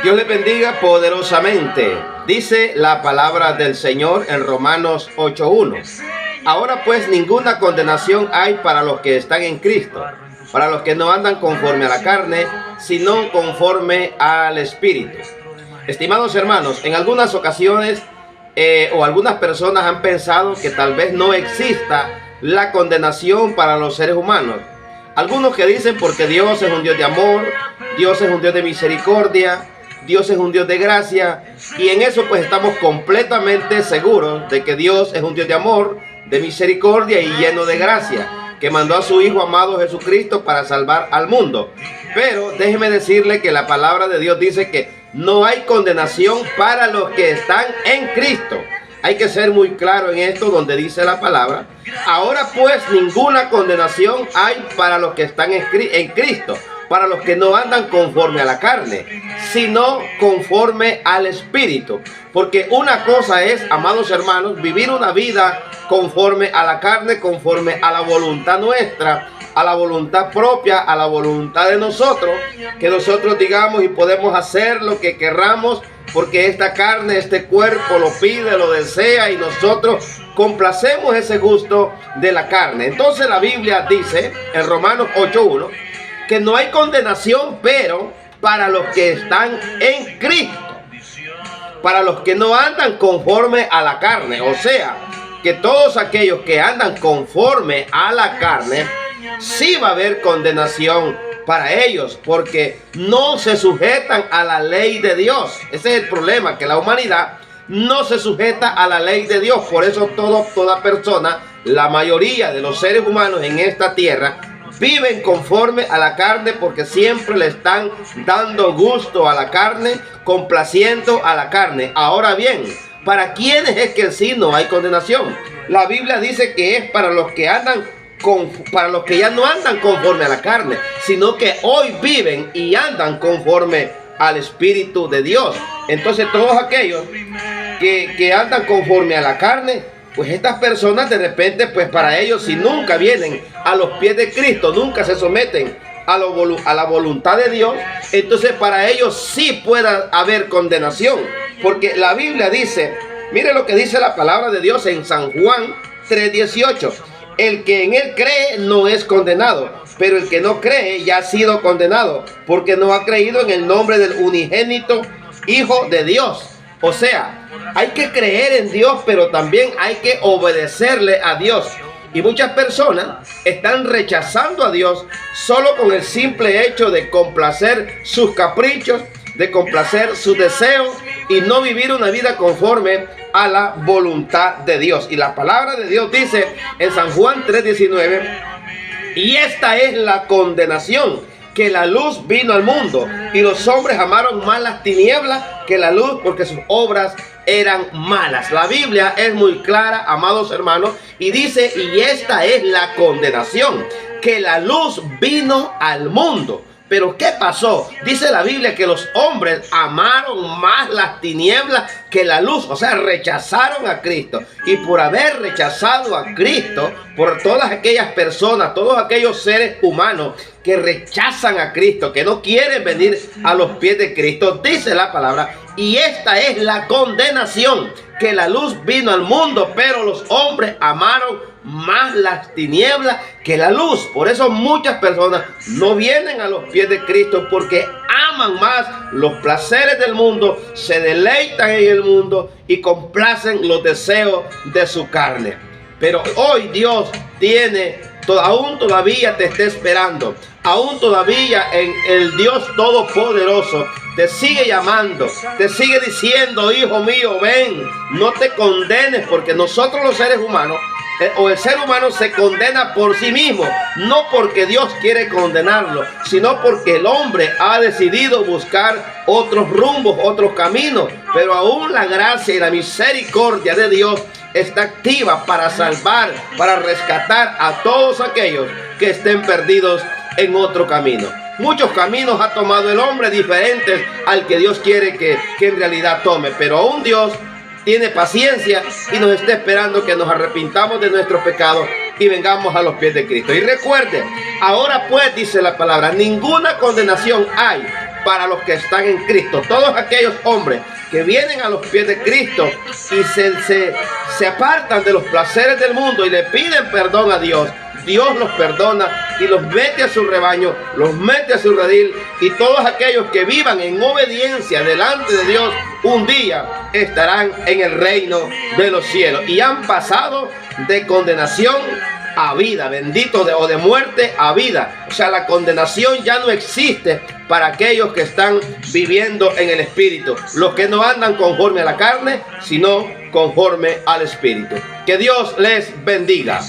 Dios les bendiga poderosamente. Dice la palabra del Señor en Romanos 8:1. Ahora pues ninguna condenación hay para los que están en Cristo, para los que no andan conforme a la carne, sino conforme al Espíritu. Estimados hermanos, en algunas ocasiones o algunas personas han pensado que tal vez no exista la condenación para los seres humanos. Algunos que dicen porque Dios es un Dios de amor, Dios es un Dios de misericordia, Dios es un Dios de gracia, y en eso pues estamos completamente seguros de que Dios es un Dios de amor, de misericordia y lleno de gracia, que mandó a su Hijo amado Jesucristo para salvar al mundo. Pero déjeme decirle que la palabra de Dios dice que no hay condenación para los que están en Cristo. Hay que ser muy claro en esto donde dice la palabra. Ahora pues ninguna condenación hay para los que están en Cristo, para los que no andan conforme a la carne, sino conforme al Espíritu. Porque una cosa es, amados hermanos, vivir una vida conforme a la carne, conforme a la voluntad nuestra, a la voluntad propia, a la voluntad de nosotros, que nosotros digamos y podemos hacer lo que querramos, porque esta carne, este cuerpo lo pide, lo desea, y nosotros complacemos ese gusto de la carne. Entonces la Biblia dice en Romanos 8:1 que no hay condenación, pero para los que están en Cristo, para los que no andan conforme a la carne. O sea, que todos aquellos que andan conforme a la carne, sí va a haber condenación para ellos, porque no se sujetan a la ley de Dios. Ese es el problema, que la humanidad no se sujeta a la ley de Dios. Por eso toda persona, la mayoría de los seres humanos en esta tierra, viven conforme a la carne, porque siempre le están dando gusto a la carne, complaciendo a la carne. Ahora bien, ¿para quiénes es que sí no hay condenación? La Biblia dice que es para los que para los que ya no andan conforme a la carne, sino que hoy viven y andan conforme al Espíritu de Dios. Entonces todos aquellos que andan conforme a la carne, pues estas personas de repente, pues para ellos, si nunca vienen a los pies de Cristo, nunca se someten a la voluntad de Dios, entonces para ellos sí puede haber condenación. Porque la Biblia dice, mire lo que dice la palabra de Dios en San Juan 3:18. El que en él cree no es condenado, pero el que no cree ya ha sido condenado, porque no ha creído en el nombre del unigénito Hijo de Dios. O sea, hay que creer en Dios, pero también hay que obedecerle a Dios. Y muchas personas están rechazando a Dios solo con el simple hecho de complacer sus caprichos, de complacer sus deseos y no vivir una vida conforme a la voluntad de Dios. Y la palabra de Dios dice en San Juan 3:19, y esta es la condenación, que la luz vino al mundo y los hombres amaron más las tinieblas que la luz, porque sus obras eran malas. La Biblia es muy clara, amados hermanos, y dice, y esta es la condenación, que la luz vino al mundo. Pero ¿qué pasó? Dice la Biblia que los hombres amaron más las tinieblas que la luz. O sea, rechazaron a Cristo. Y por haber rechazado a Cristo, por todas aquellas personas, todos aquellos seres humanos que rechazan a Cristo, que no quieren venir a los pies de Cristo, dice la palabra, y esta es la condenación, que la luz vino al mundo, pero los hombres amaron más las tinieblas que la luz. Por eso muchas personas no vienen a los pies de Cristo, porque aman más los placeres del mundo, se deleitan en el mundo y complacen los deseos de su carne. Pero hoy Dios aún todavía te está esperando. Aún todavía en el Dios Todopoderoso te sigue llamando, te sigue diciendo, hijo mío, ven, no te condenes, porque nosotros los seres humanos, o el ser humano se condena por sí mismo, no porque Dios quiere condenarlo, sino porque el hombre ha decidido buscar otros rumbos, otros caminos. Pero aún la gracia y la misericordia de Dios está activa para salvar, para rescatar a todos aquellos que estén perdidos en otro camino. Muchos caminos ha tomado el hombre diferentes al que Dios quiere que en realidad tome, pero aún Dios tiene paciencia y nos está esperando que nos arrepintamos de nuestros pecados y vengamos a los pies de Cristo. Y recuerde, ahora pues, dice la palabra, ninguna condenación hay para los que están en Cristo. Todos aquellos hombres que vienen a los pies de Cristo y se apartan de los placeres del mundo y le piden perdón a Dios, Dios los perdona y los mete a su rebaño, los mete a su redil, y todos aquellos que vivan en obediencia delante de Dios un día estarán en el reino de los cielos y han pasado de condenación a vida, bendito, o de muerte a vida. O sea, la condenación ya no existe para aquellos que están viviendo en el Espíritu, los que no andan conforme a la carne, sino conforme al Espíritu. Que Dios les bendiga.